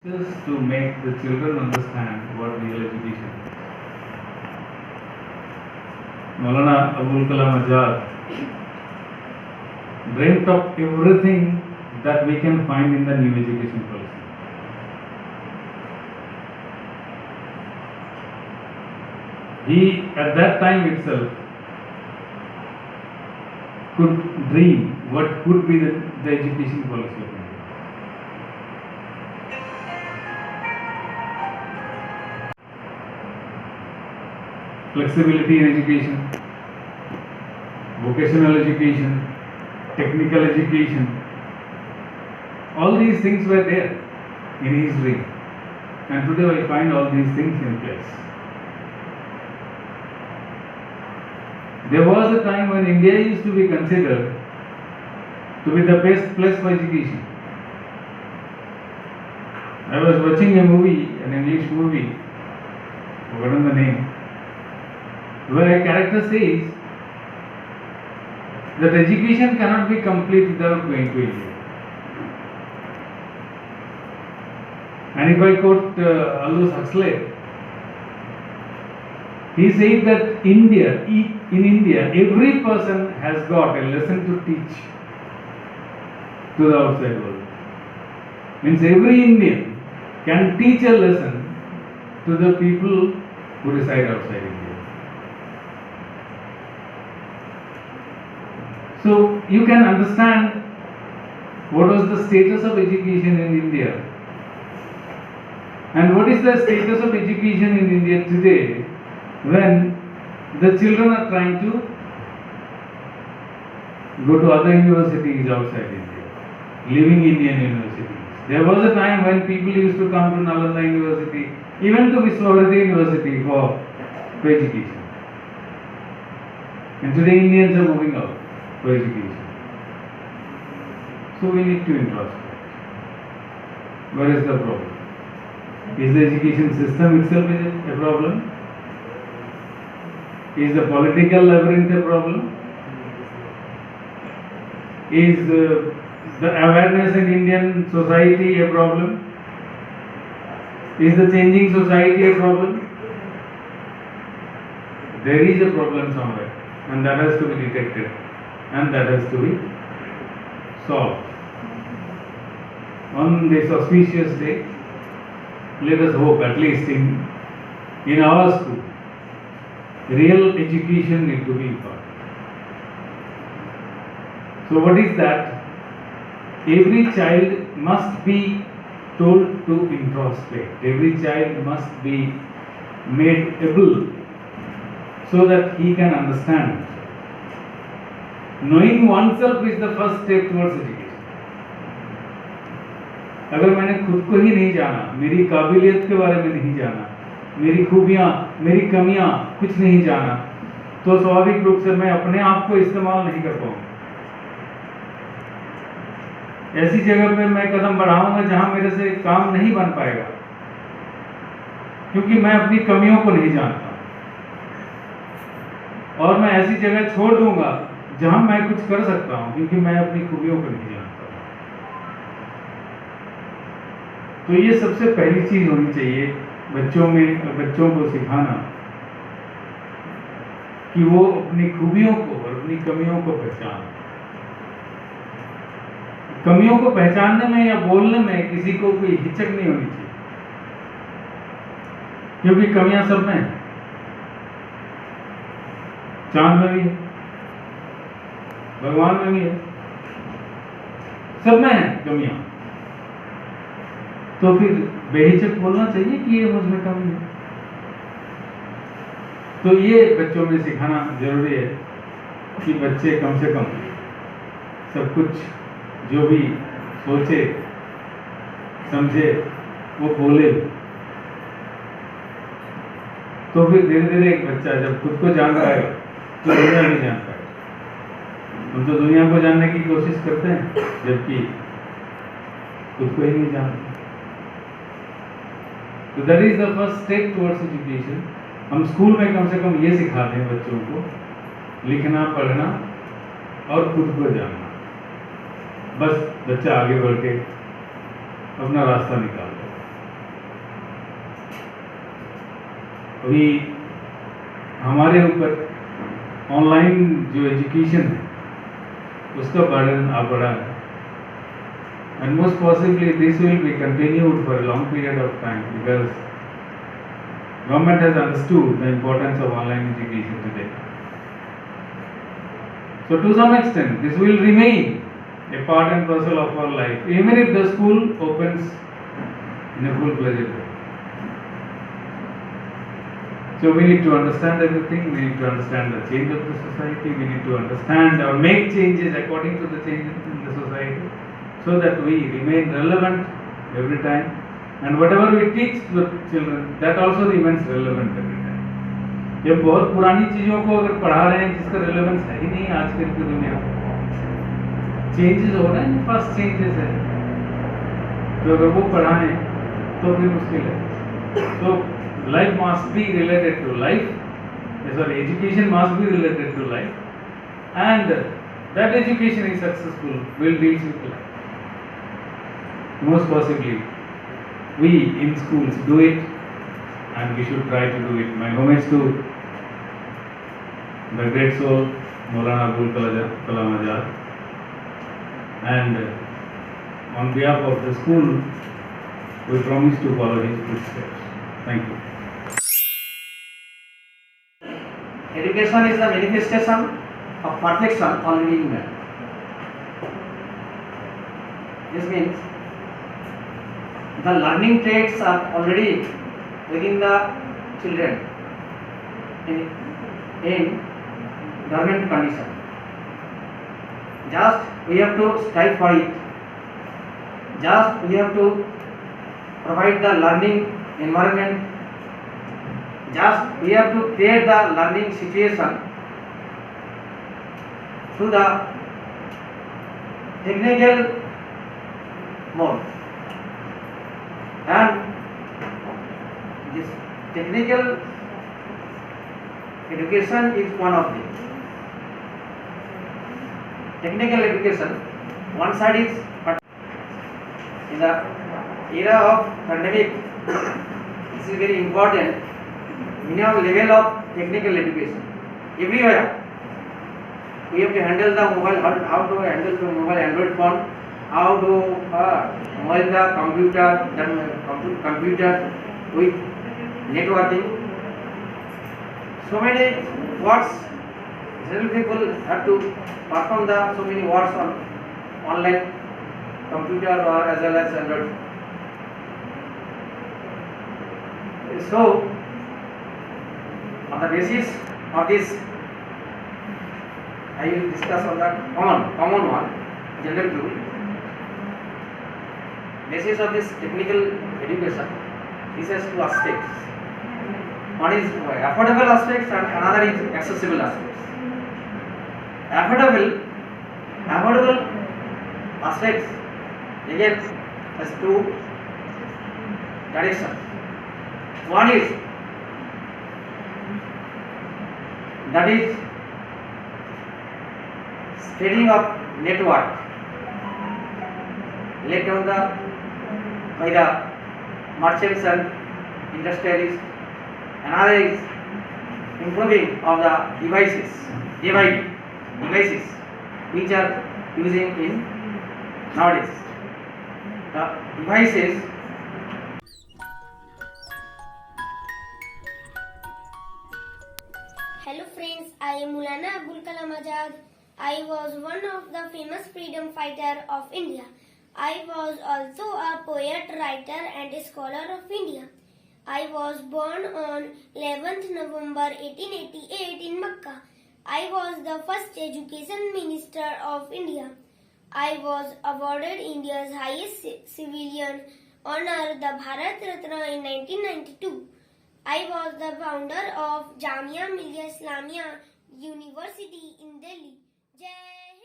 Just to make the children understand what real education is. Maulana Abul Kalam Azad dreamt of everything that we can find in the new education policy. He, at that time itself, could dream what could be the education policy of India. Flexibility in education, vocational education, technical education, all these things were there in his dream. And today we find all these things in place. There was a time when India used to be considered to be the best place for education. I was watching a movie, an English movie, forgotten the name, where a character says that education cannot be complete without going to India. And if I quote Aldous Huxley, he said that in India, every person has got a lesson to teach to the outside world. Means every Indian can teach a lesson to the people who reside outside India. So you can understand what was the status of education in India and what is the status of education in India today when the children are trying to go to other universities outside India, leaving Indian universities. There was a time when people used to come to Nalanda University, even to Ishapore University for education. And today Indians are moving out for education. So we need to introspect. Where is the problem? Is the education system itself a problem? Is the political labyrinth a problem? Is the awareness in Indian society a problem? Is the changing society a problem? There is a problem somewhere, and that has to be detected. And that has to be solved. On this auspicious day, let us hope, at least in our school, real education need to be imparted. So what is that? Every child must be told to introspect. Every child must be made able so that he can understand. Knowing oneself is the first step towards education. अगर मैंने खुद को ही नहीं जाना, मेरी काबिलियत के बारे में नहीं जाना, मेरी खूबियाँ, मेरी कमियाँ कुछ नहीं जाना, तो स्वाभाविक रूप से मैं अपने आप को इस्तेमाल नहीं कर पाऊंगा। ऐसी जगह पे मैं कदम बढ़ाऊंगा जहां मेरे से काम नहीं बन पाएगा, क्योंकि मैं अपनी कमियों को नहीं जानता, और मैं ऐसी जगह छोड़ दूंगा जहां मैं कुछ कर सकता हूं, क्योंकि मैं अपनी खूबियों को नहीं जानता। तो ये सबसे पहली चीज होनी चाहिए बच्चों को सिखाना कि वो अपनी खूबियों को और अपनी कमियों को पहचान। कमियों को पहचानने में या बोलने में किसी को कोई हिचक नहीं होनी चाहिए, क्योंकि कमियां सब में हैं। चांद में भी है, भगवान में भी है, सब में है कमियां। तो फिर बेहिचक बोलना चाहिए कि ये मुझ में कमी है। तो ये बच्चों में सिखाना जरूरी है कि बच्चे कम से कम सब कुछ जो भी सोचे समझे वो बोले। तो फिर धीरे धीरे एक बच्चा जब खुद को जान पाएगा तो दुनिया भी जान पाएगा। हम तो दुनिया को जानने की कोशिश करते हैं, जबकि खुद को ही नहीं जानते। तो that is the first step towards education. हम स्कूल में कम से कम ये सिखाते हैं बच्चों को लिखना, पढ़ना और खुद को जानना। बस बच्चा आगे बढ़ के अपना रास्ता निकाल दे। अभी हमारे ऊपर ऑनलाइन जो एजुकेशन है उसका बर्डन आ पड़ा है, and most possibly this will be continued for a long period of time because government has understood the importance of online education today. So to some extent this will remain a part and parcel of our life even if the school opens in a full-fledged way. So we need to understand everything, we need to understand the change of the society, we need to understand or make changes according to the changes in the society so that we remain relevant every time, and whatever we teach to the children that also remains relevant every time. जब बहुत पुरानी चीज़ों को अगर पढ़ा रहे हैं जिसका रेलेवेंस है ही नहीं आजकल की दुनिया में, चेंजेस हो रहे हैं, फास्ट चेंजेस है, तो अगर वो पढ़ाएं तो फिर मुश्किल है. तो life must be related to life, sorry, education must be related to life, and that education is successful will deal with life. Most possibly we in schools do it, and we should try to do it. My homage to the great soul Maulana Abul Kalam Azad, and on behalf of the school we promise to follow his footsteps. Thank you. Education is the manifestation of perfection already in man. This means the learning traits are already within the children in dormant condition. Just we have to strive for it. Just we have to provide the learning environment. Just we have to create the learning situation through the technical mode, and this technical education is one of them. Technical education, one side is in the era of pandemic, this is very important. Minimum level of technical education everywhere. We have to handle the mobile, how to handle the mobile Android phone, how to mobile the computer with networking. So many words, several people have to perform the so many words on online computer or as well as Android. So on the basis of this, I will discuss on the common one, general rule. Basis of this technical education, this has two aspects. One is affordable aspects and another is accessible aspects. Affordable aspects again has two directions. One is that is spreading of network laid down by the merchants and industrialists. Another is improving of the devices which are using in nowadays. The devices Hello friends, I am Maulana Abul Kalam Azad. I was one of the famous freedom fighter of India. I was also a poet, writer and scholar of India. I was born on 11th November 1888 in Makkah. I was the first education minister of India. I was awarded India's highest civilian honor, the Bharat Ratna, in 1992. I was the founder of Jamia Millia Islamia University in Delhi. Jai Hind.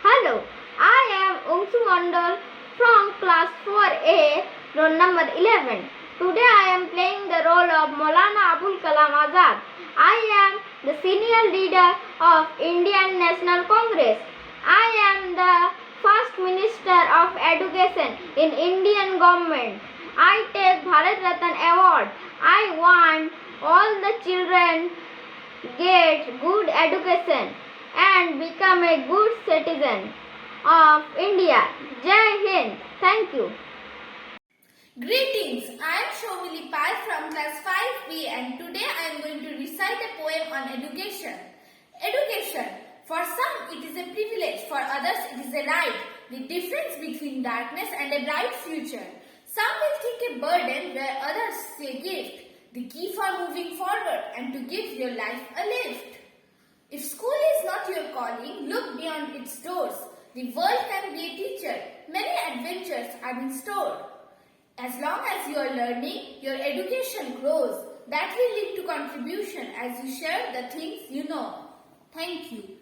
Hello, I am Umsu Mandal from class 4A, roll number 11. Today I am playing the role of Maulana Abul Kalam Azad. I am the senior leader of Indian National Congress. I am the first minister of education in Indian government. I take Bharat Ratna award. I want all the children get good education and become a good citizen of India. Jai Hind. Thank you. Greetings, I am Shomili Pai from class 5B and today I am going to recite a poem on education. Education. For some it is a privilege, for others it is a right. The difference between darkness and a bright future. Some will think a burden where others see a gift. The key for moving forward and to give your life a lift. If school is not your calling, look beyond its doors. The world can be a teacher. Many adventures are in store. As long as you are learning, your education grows. That will lead to contribution as you share the things you know. Thank you.